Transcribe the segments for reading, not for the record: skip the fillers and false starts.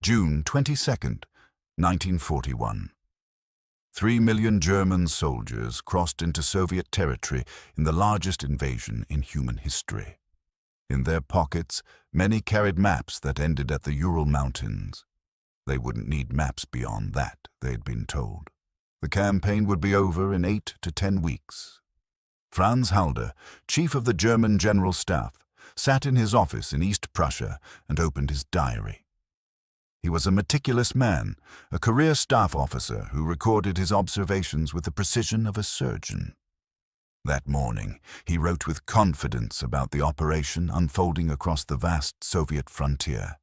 June 22nd, 1941. 3 million German soldiers crossed into Soviet territory in the largest invasion in human history. In their pockets, many carried maps that ended at the Ural Mountains. They wouldn't need maps beyond that, they'd been told. The campaign would be over in 8 to 10 weeks. Franz Halder, chief of the German General Staff, sat in his office in East Prussia and opened his diary. He was a meticulous man, a career staff officer who recorded his observations with the precision of a surgeon. That morning, he wrote with confidence about the operation unfolding across the vast Soviet frontier.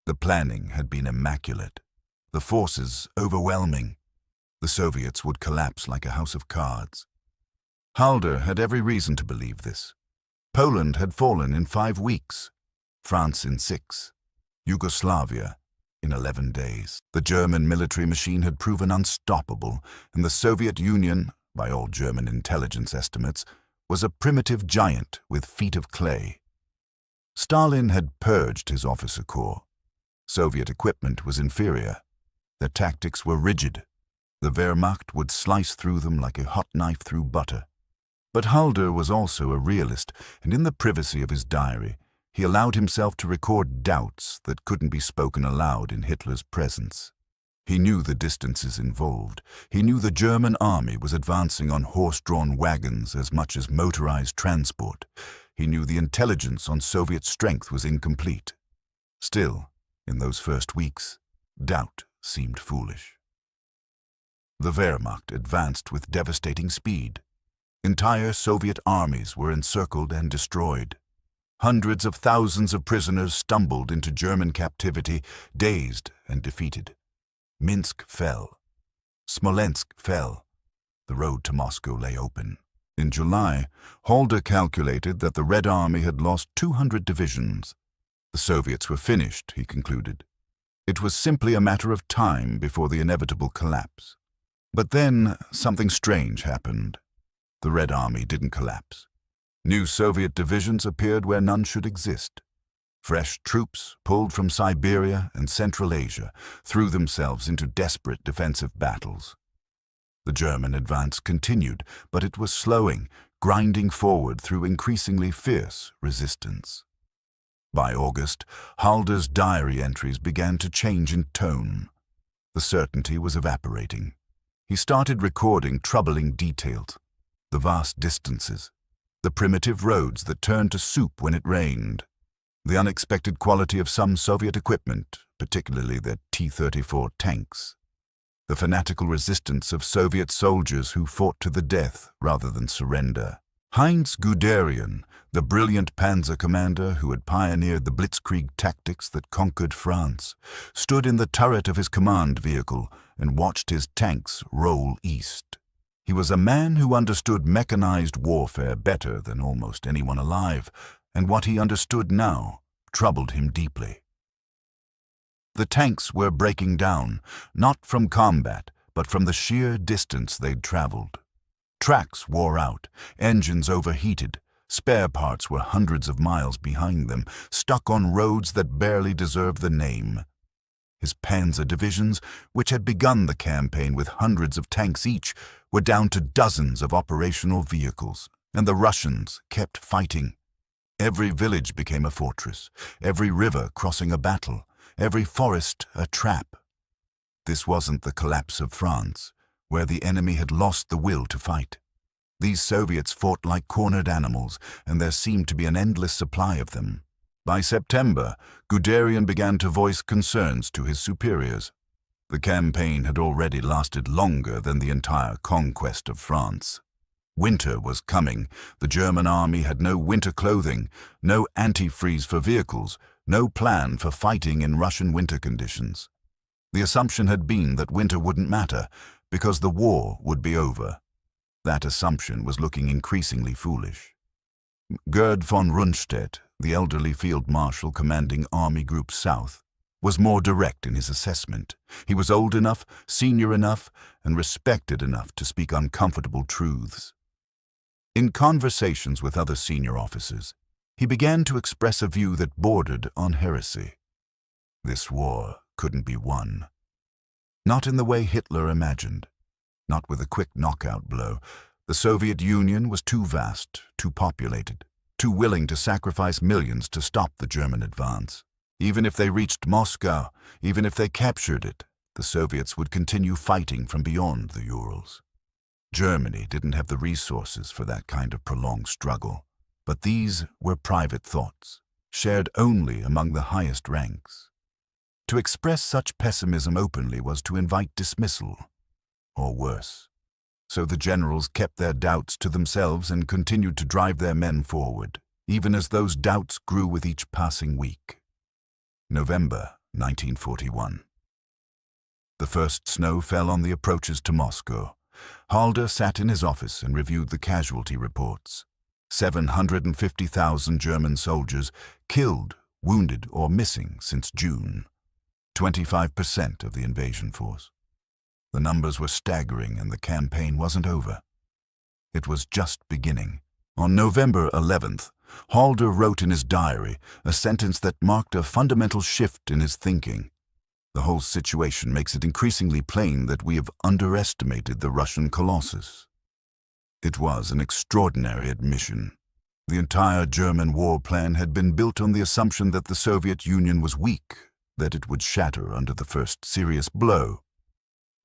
The planning had been immaculate, the forces overwhelming. The Soviets would collapse like a house of cards. Halder had every reason to believe this. Poland had fallen in 5 weeks, France in 6, Yugoslavia in 11 days. The German military machine had proven unstoppable, and the Soviet Union, by all German intelligence estimates, was a primitive giant with feet of clay. Stalin had purged his officer corps. Soviet equipment was inferior. Their tactics were rigid. The Wehrmacht would slice through them like a hot knife through butter. But Halder was also a realist, and in the privacy of his diary, he allowed himself to record doubts that couldn't be spoken aloud in Hitler's presence. He knew the distances involved. He knew the German army was advancing on horse-drawn wagons as much as motorized transport. He knew the intelligence on Soviet strength was incomplete. Still, in those first weeks, doubt seemed foolish. The Wehrmacht advanced with devastating speed. Entire Soviet armies were encircled and destroyed. Hundreds of thousands of prisoners stumbled into German captivity, dazed and defeated. Minsk fell. Smolensk fell. The road to Moscow lay open. In July, Halder calculated that the Red Army had lost 200 divisions. The Soviets were finished, he concluded. It was simply a matter of time before the inevitable collapse. But then something strange happened. The Red Army didn't collapse. New Soviet divisions appeared where none should exist. Fresh troops, pulled from Siberia and Central Asia, threw themselves into desperate defensive battles. The German advance continued, but it was slowing, grinding forward through increasingly fierce resistance. By August, Halder's diary entries began to change in tone. The certainty was evaporating. He started recording troubling details. The vast distances, the primitive roads that turned to soup when it rained, the unexpected quality of some Soviet equipment, particularly their T-34 tanks, the fanatical resistance of Soviet soldiers who fought to the death rather than surrender. Heinz Guderian, the brilliant panzer commander who had pioneered the Blitzkrieg tactics that conquered France, stood in the turret of his command vehicle and watched his tanks roll east. He was a man who understood mechanized warfare better than almost anyone alive, and what he understood now troubled him deeply. The tanks were breaking down, not from combat, but from the sheer distance they'd traveled. Tracks wore out, engines overheated, spare parts were hundreds of miles behind them, stuck on roads that barely deserved the name. His panzer divisions, which had begun the campaign with hundreds of tanks each, were down to dozens of operational vehicles, and the Russians kept fighting. Every village became a fortress, every river crossing a battle, every forest a trap. This wasn't the collapse of France, where the enemy had lost the will to fight. These Soviets fought like cornered animals, and there seemed to be an endless supply of them. By September, Guderian began to voice concerns to his superiors. The campaign had already lasted longer than the entire conquest of France. Winter was coming. The German army had no winter clothing, no antifreeze for vehicles, no plan for fighting in Russian winter conditions. The assumption had been that winter wouldn't matter, because the war would be over. That assumption was looking increasingly foolish. Gerd von Rundstedt, the elderly field marshal commanding Army Group South, was more direct in his assessment. He was old enough, senior enough, and respected enough to speak uncomfortable truths. In conversations with other senior officers, he began to express a view that bordered on heresy. This war couldn't be won. Not in the way Hitler imagined. Not with a quick knockout blow. The Soviet Union was too vast, too populated, too willing to sacrifice millions to stop the German advance. Even if they reached Moscow, even if they captured it, the Soviets would continue fighting from beyond the Urals. Germany didn't have the resources for that kind of prolonged struggle, but these were private thoughts, shared only among the highest ranks. To express such pessimism openly was to invite dismissal, or worse. So the generals kept their doubts to themselves and continued to drive their men forward, even as those doubts grew with each passing week. November 1941. The first snow fell on the approaches to Moscow. Halder sat in his office and reviewed the casualty reports. 750,000 German soldiers killed, wounded, or missing since June. 25% of the invasion force. The numbers were staggering and the campaign wasn't over. It was just beginning. On November 11th, Halder wrote in his diary a sentence that marked a fundamental shift in his thinking. The whole situation makes it increasingly plain that we have underestimated the Russian colossus. It was an extraordinary admission. The entire German war plan had been built on the assumption that the Soviet Union was weak, that it would shatter under the first serious blow.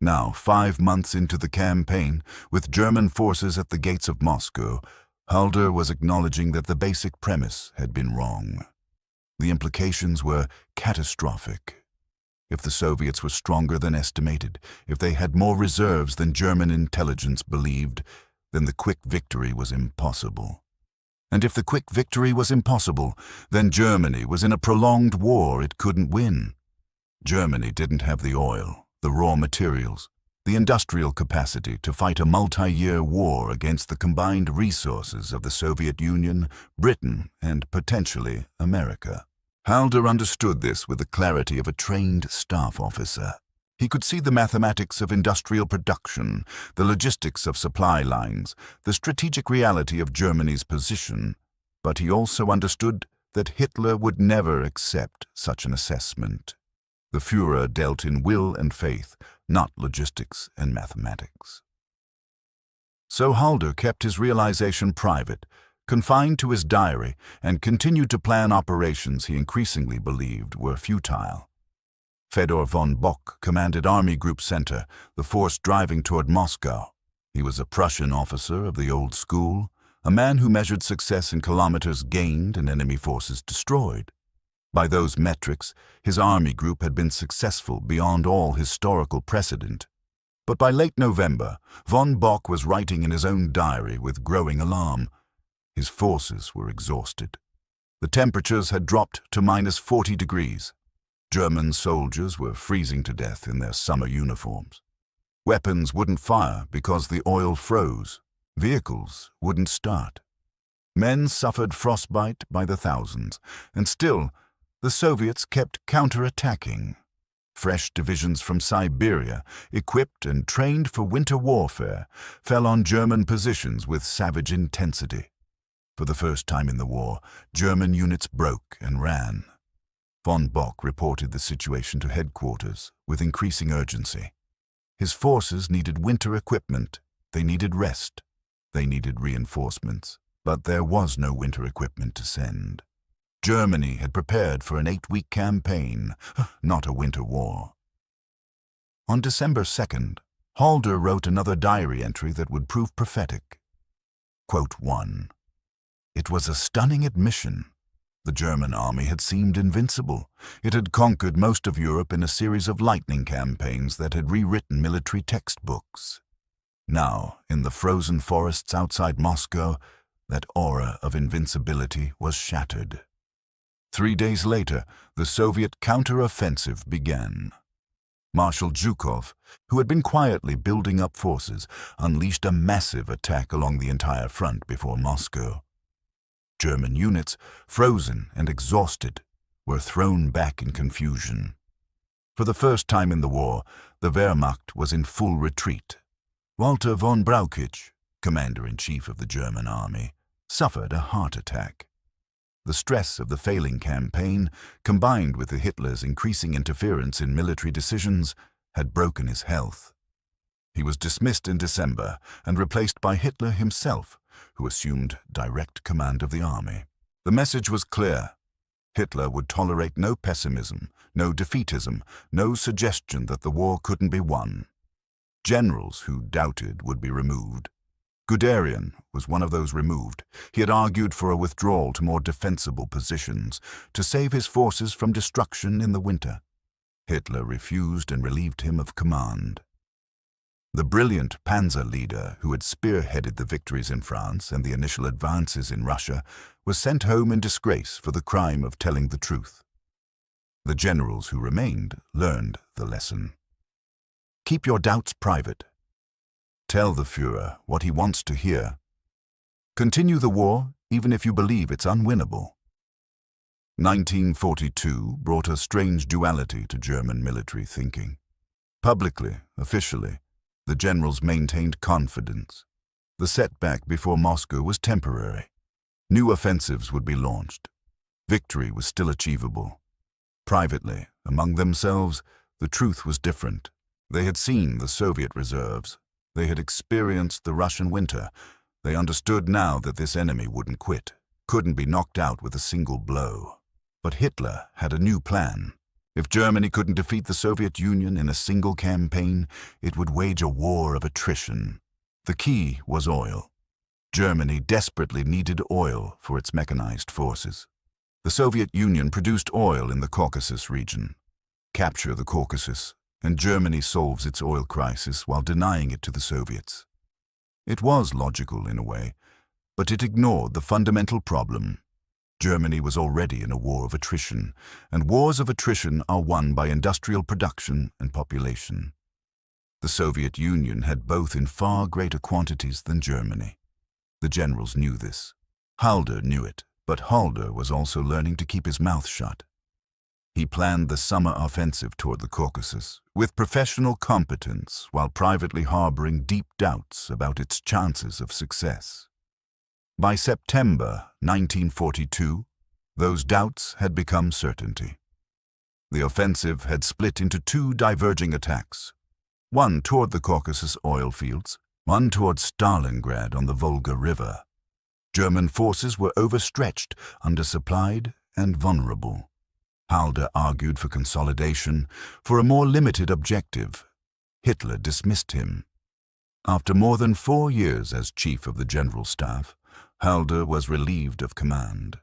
Now, 5 months into the campaign, with German forces at the gates of Moscow, Halder was acknowledging that the basic premise had been wrong. The implications were catastrophic. If the Soviets were stronger than estimated, if they had more reserves than German intelligence believed, then the quick victory was impossible. And if the quick victory was impossible, then Germany was in a prolonged war it couldn't win. Germany didn't have the oil, the raw materials, the industrial capacity to fight a multi-year war against the combined resources of the Soviet Union, Britain, and potentially America. Halder understood this with the clarity of a trained staff officer. He could see the mathematics of industrial production, the logistics of supply lines, the strategic reality of Germany's position, but he also understood that Hitler would never accept such an assessment. The Führer dealt in will and faith, not logistics and mathematics. So Halder kept his realization private, confined to his diary, and continued to plan operations he increasingly believed were futile. Fedor von Bock commanded Army Group Center, the force driving toward Moscow. He was a Prussian officer of the old school, a man who measured success in kilometers gained and enemy forces destroyed. By those metrics, his army group had been successful beyond all historical precedent. But by late November, von Bock was writing in his own diary with growing alarm. His forces were exhausted. The temperatures had dropped to -40 degrees. German soldiers were freezing to death in their summer uniforms. Weapons wouldn't fire because the oil froze. Vehicles wouldn't start. Men suffered frostbite by the thousands, and still, the Soviets kept counterattacking. Fresh divisions from Siberia, equipped and trained for winter warfare, fell on German positions with savage intensity. For the first time in the war, German units broke and ran. Von Bock reported the situation to headquarters with increasing urgency. His forces needed winter equipment, they needed rest, they needed reinforcements, but there was no winter equipment to send. Germany had prepared for an 8-week campaign, not a winter war. On December 2nd, Halder wrote another diary entry that would prove prophetic. Quote 1. It was a stunning admission. The German army had seemed invincible. It had conquered most of Europe in a series of lightning campaigns that had rewritten military textbooks. Now, in the frozen forests outside Moscow, that aura of invincibility was shattered. 3 days later, the Soviet counter-offensive began. Marshal Zhukov, who had been quietly building up forces, unleashed a massive attack along the entire front before Moscow. German units, frozen and exhausted, were thrown back in confusion. For the first time in the war, the Wehrmacht was in full retreat. Walter von Brauchitsch, commander-in-chief of the German army, suffered a heart attack. The stress of the failing campaign, combined with Hitler's increasing interference in military decisions, had broken his health. He was dismissed in December and replaced by Hitler himself, who assumed direct command of the army. The message was clear. Hitler would tolerate no pessimism, no defeatism, no suggestion that the war couldn't be won. Generals who doubted would be removed. Guderian was one of those removed. He had argued for a withdrawal to more defensible positions to save his forces from destruction in the winter. Hitler refused and relieved him of command. The brilliant panzer leader who had spearheaded the victories in France and the initial advances in Russia was sent home in disgrace for the crime of telling the truth. The generals who remained learned the lesson. Keep your doubts private. Tell the Führer what he wants to hear. Continue the war even if you believe it's unwinnable. 1942 brought a strange duality to German military thinking. Publicly, officially, the generals maintained confidence. The setback before Moscow was temporary. New offensives would be launched. Victory was still achievable. Privately, among themselves, the truth was different. They had seen the Soviet reserves. They had experienced the Russian winter. They understood now that this enemy wouldn't quit, couldn't be knocked out with a single blow. But Hitler had a new plan. If Germany couldn't defeat the Soviet Union in a single campaign, it would wage a war of attrition. The key was oil. Germany desperately needed oil for its mechanized forces. The Soviet Union produced oil in the Caucasus region. Capture the Caucasus, and Germany solves its oil crisis while denying it to the Soviets. It was logical in a way, but it ignored the fundamental problem. Germany was already in a war of attrition, and wars of attrition are won by industrial production and population. The Soviet Union had both in far greater quantities than Germany. The generals knew this. Halder knew it, but Halder was also learning to keep his mouth shut. He planned the summer offensive toward the Caucasus with professional competence while privately harboring deep doubts about its chances of success. By September 1942, those doubts had become certainty. The offensive had split into two diverging attacks, one toward the Caucasus oil fields, one toward Stalingrad on the Volga River. German forces were overstretched, undersupplied, and vulnerable. Halder argued for consolidation, for a more limited objective. Hitler dismissed him. After more than 4 years as chief of the General Staff, Halder was relieved of command.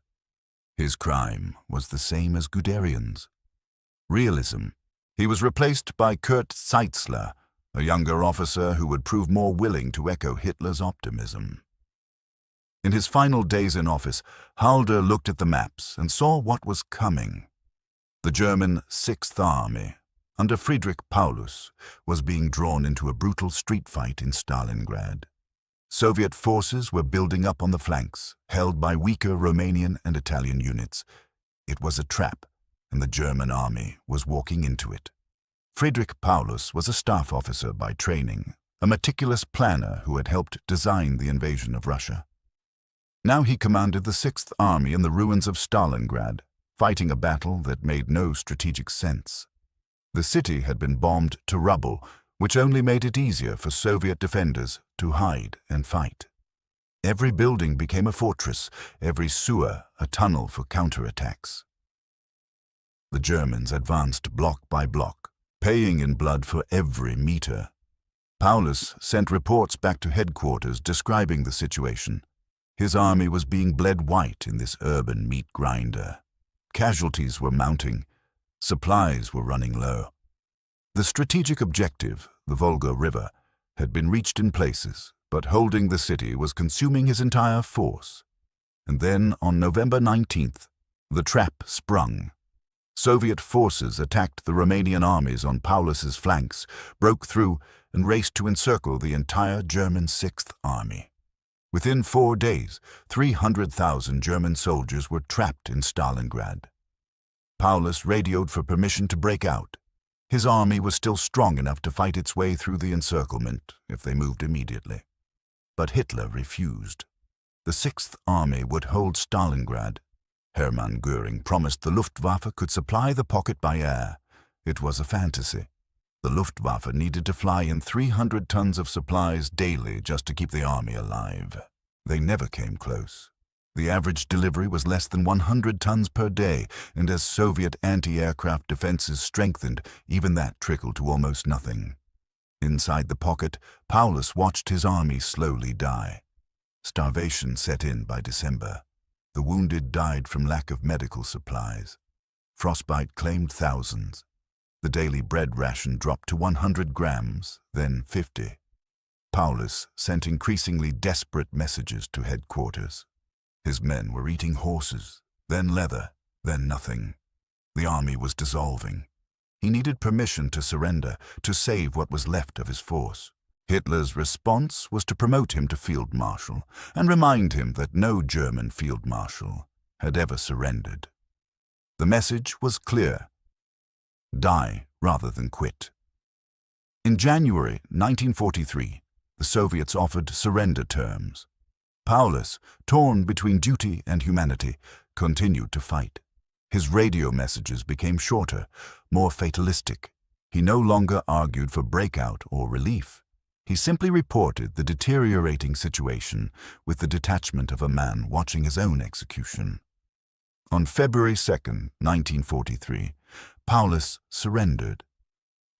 His crime was the same as Guderian's. Realism. He was replaced by Kurt Zeitzler, a younger officer who would prove more willing to echo Hitler's optimism. In his final days in office, Halder looked at the maps and saw what was coming. The German Sixth Army, under Friedrich Paulus, was being drawn into a brutal street fight in Stalingrad. Soviet forces were building up on the flanks, held by weaker Romanian and Italian units. It was a trap, and the German army was walking into it. Friedrich Paulus was a staff officer by training, a meticulous planner who had helped design the invasion of Russia. Now he commanded the Sixth Army in the ruins of Stalingrad, fighting a battle that made no strategic sense. The city had been bombed to rubble, which only made it easier for Soviet defenders to hide and fight. Every building became a fortress, every sewer a tunnel for counterattacks. The Germans advanced block by block, paying in blood for every meter. Paulus sent reports back to headquarters describing the situation. His army was being bled white in this urban meat grinder. Casualties were mounting. Supplies were running low. The strategic objective, the Volga River, had been reached in places, but holding the city was consuming his entire force. And then, on November 19th, the trap sprung. Soviet forces attacked the Romanian armies on Paulus's flanks, broke through, and raced to encircle the entire German Sixth Army. Within 4 days, 300,000 German soldiers were trapped in Stalingrad. Paulus radioed for permission to break out. His army was still strong enough to fight its way through the encirclement if they moved immediately. But Hitler refused. The Sixth Army would hold Stalingrad. Hermann Göring promised the Luftwaffe could supply the pocket by air. It was a fantasy. The Luftwaffe needed to fly in 300 tons of supplies daily just to keep the army alive. They never came close. The average delivery was less than 100 tons per day, and as Soviet anti-aircraft defenses strengthened, even that trickled to almost nothing. Inside the pocket, Paulus watched his army slowly die. Starvation set in by December. The wounded died from lack of medical supplies. Frostbite claimed thousands. The daily bread ration dropped to 100 grams, then 50. Paulus sent increasingly desperate messages to headquarters. His men were eating horses, then leather, then nothing. The army was dissolving. He needed permission to surrender, to save what was left of his force. Hitler's response was to promote him to field marshal and remind him that no German field marshal had ever surrendered. The message was clear: die rather than quit. In January 1943, the Soviets offered surrender terms. Paulus, torn between duty and humanity, continued to fight. His radio messages became shorter, more fatalistic. He no longer argued for breakout or relief. He simply reported the deteriorating situation with the detachment of a man watching his own execution. On February 2, 1943, Paulus surrendered.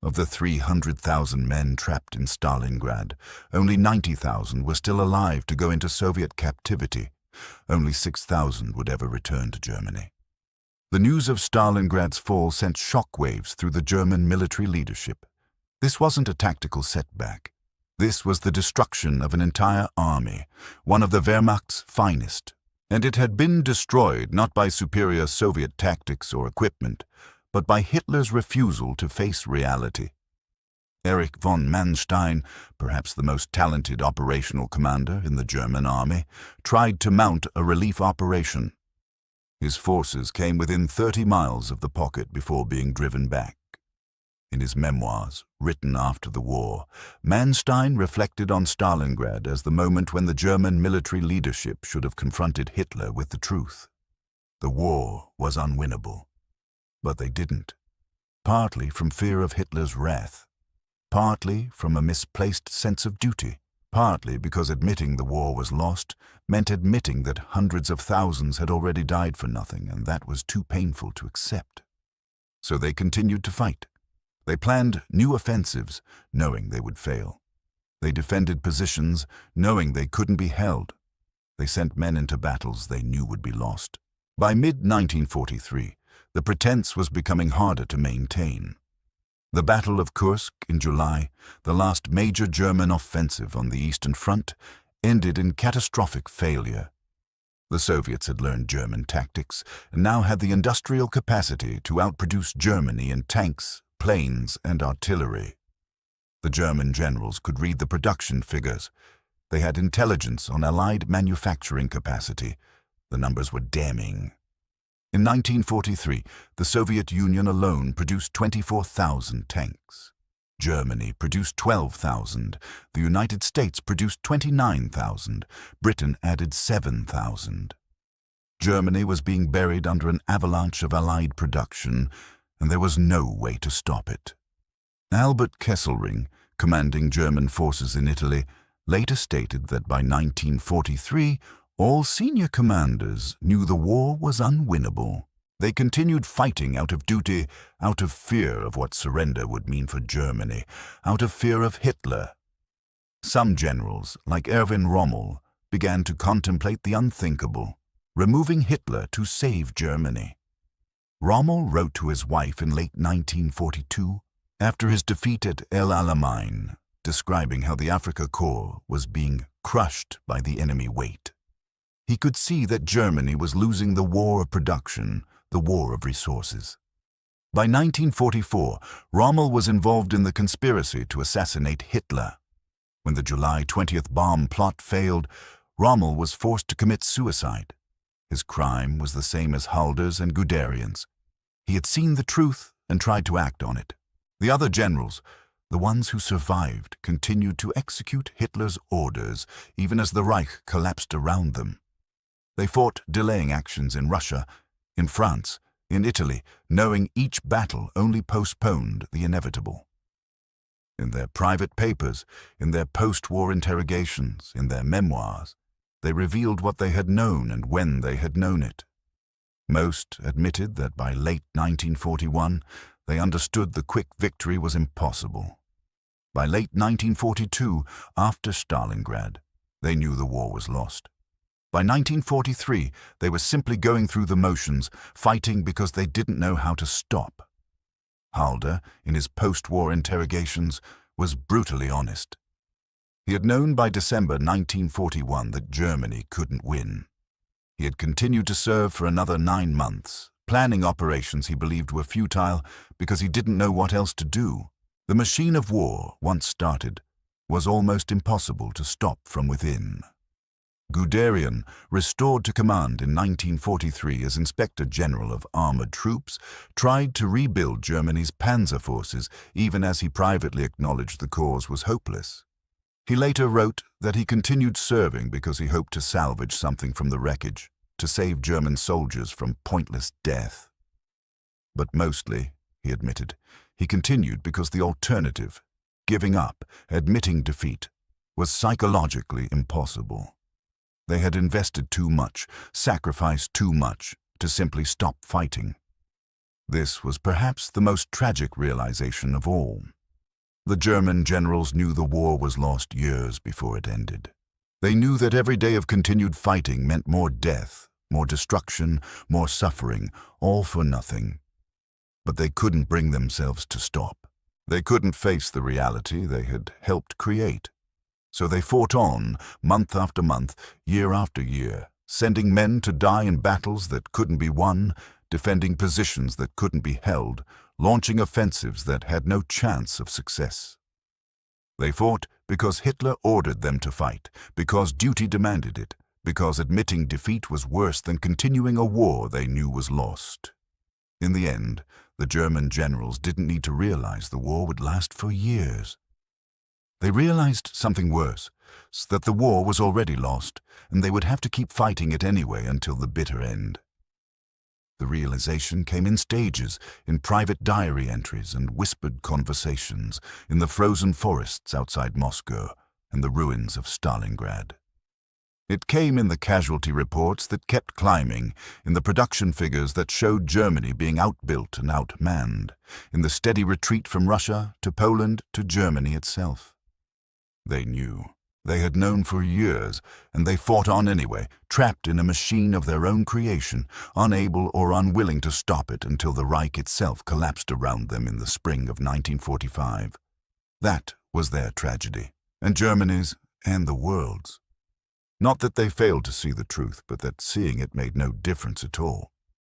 Of the 300,000 men trapped in Stalingrad, only 90,000 were still alive to go into Soviet captivity. Only 6,000 would ever return to Germany. The news of Stalingrad's fall sent shockwaves through the German military leadership. This wasn't a tactical setback. This was the destruction of an entire army, one of the Wehrmacht's finest. And it had been destroyed not by superior Soviet tactics or equipment, but by Hitler's refusal to face reality. Erich von Manstein, perhaps the most talented operational commander in the German army, tried to mount a relief operation. His forces came within 30 miles of the pocket before being driven back. In his memoirs, written after the war, Manstein reflected on Stalingrad as the moment when the German military leadership should have confronted Hitler with the truth. The war was unwinnable. But they didn't, partly from fear of Hitler's wrath, partly from a misplaced sense of duty, partly because admitting the war was lost meant admitting that hundreds of thousands had already died for nothing, and that was too painful to accept. So they continued to fight. They planned new offensives, knowing they would fail. They defended positions, knowing they couldn't be held. They sent men into battles they knew would be lost. By mid-1943, the pretense was becoming harder to maintain. The Battle of Kursk in July, the last major German offensive on the Eastern Front, ended in catastrophic failure. The Soviets had learned German tactics and now had the industrial capacity to outproduce Germany in tanks, planes, and artillery. The German generals could read the production figures. They had intelligence on Allied manufacturing capacity. The numbers were damning. In 1943, the Soviet Union alone produced 24,000 tanks. Germany produced 12,000. The United States produced 29,000. Britain added 7,000. Germany was being buried under an avalanche of Allied production, and there was no way to stop it. Albert Kesselring, commanding German forces in Italy, later stated that by 1943, all senior commanders knew the war was unwinnable. They continued fighting out of duty, out of fear of what surrender would mean for Germany, out of fear of Hitler. Some generals, like Erwin Rommel, began to contemplate the unthinkable, removing Hitler to save Germany. Rommel wrote to his wife in late 1942, after his defeat at El Alamein, describing how the Afrika Korps was being crushed by the enemy weight. He could see that Germany was losing the war of production, the war of resources. By 1944, Rommel was involved in the conspiracy to assassinate Hitler. When the July 20th bomb plot failed, Rommel was forced to commit suicide. His crime was the same as Halder's and Guderian's. He had seen the truth and tried to act on it. The other generals, the ones who survived, continued to execute Hitler's orders, even as the Reich collapsed around them. They fought delaying actions in Russia In France, in Italy, knowing each battle only postponed the inevitable. In their private papers, in their post-war interrogations, in their memoirs, they revealed what they had known and when they had known it. Most admitted that by late 1941, they understood the quick victory was impossible. By late 1942, after Stalingrad, they knew the war was lost. By 1943, they were simply going through the motions, fighting because they didn't know how to stop. Halder, in his post-war interrogations, was brutally honest. He had known by December 1941 that Germany couldn't win. He had continued to serve for another 9 months, planning operations he believed were futile because he didn't know what else to do. The machine of war, once started, was almost impossible to stop from within. Guderian, restored to command in 1943 as Inspector General of Armored Troops, tried to rebuild Germany's panzer forces even as he privately acknowledged the cause was hopeless. He later wrote that he continued serving because he hoped to salvage something from the wreckage, to save German soldiers from pointless death. But mostly, he admitted, he continued because the alternative, giving up, admitting defeat, was psychologically impossible. They had invested too much, sacrificed too much, to simply stop fighting. This was perhaps the most tragic realization of all. The German generals knew the war was lost years before it ended. They knew that every day of continued fighting meant more death, more destruction, more suffering, all for nothing. But they couldn't bring themselves to stop. They couldn't face the reality they had helped create. So they fought on, month after month, year after year, sending men to die in battles that couldn't be won, defending positions that couldn't be held, launching offensives that had no chance of success. They fought because Hitler ordered them to fight, because duty demanded it, because admitting defeat was worse than continuing a war they knew was lost. In the end, the German generals didn't need to realize the war would last for years. They realized something worse, that the war was already lost, and they would have to keep fighting it anyway until the bitter end. The realization came in stages, in private diary entries and whispered conversations, in the frozen forests outside Moscow and the ruins of Stalingrad. It came in the casualty reports that kept climbing, in the production figures that showed Germany being outbuilt and outmanned, in the steady retreat from Russia to Poland to Germany itself. They knew. They had known for years, and they fought on anyway, trapped in a machine of their own creation, unable or unwilling to stop it until the Reich itself collapsed around them in the spring of 1945. That was their tragedy, and Germany's, and the world's. Not that they failed to see the truth, but that seeing it made no difference at all.